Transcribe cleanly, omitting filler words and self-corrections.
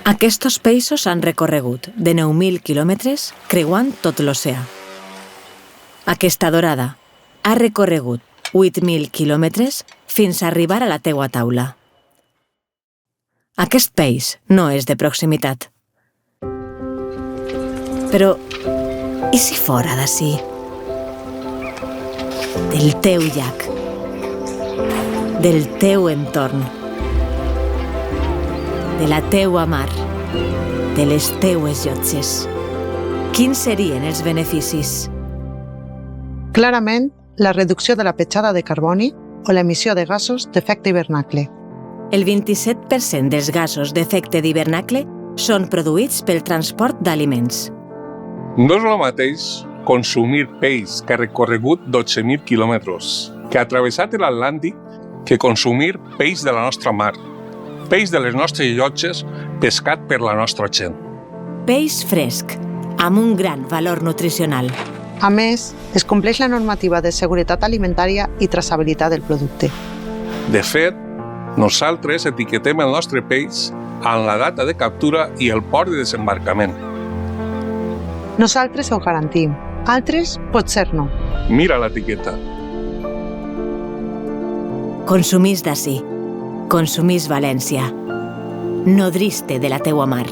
Aquests peixos han recorregut de 9.000 quilòmetres creuant tot l'oceà. Aquesta dorada ha recorregut 8.000 quilòmetres fins a arribar a la teua taula. Aquest peix no és de proximitat. Però, i si fora d'ací? Del teu llac, del teu entorn, de la teua mar, de les teues llotges. Quins serien els beneficis? Clarament, la reducció de la petjada de carboni o l'emissió de gasos d'efecte hivernacle. El 27% dels gasos d'efecte d'hivernacle són produïts pel transport d'aliments. No és el mateix consumir peix que ha recorregut 12.000 quilòmetres, que ha travessat l'Atlàntic, que consumir peix de la nostra mar, peix de les nostres llotges pescat per la nostra gent. Peix fresc, amb un gran valor nutricional. A més, es compleix la normativa de seguretat alimentària i traçabilitat del producte. De fet, nosaltres etiquetem el nostre peix amb la data de captura i el port de desembarcament. Nosaltres ho garantim, altres potser no. Mira l'etiqueta. Consumís d'ací. Consumís València. Nodriste de la teua mar.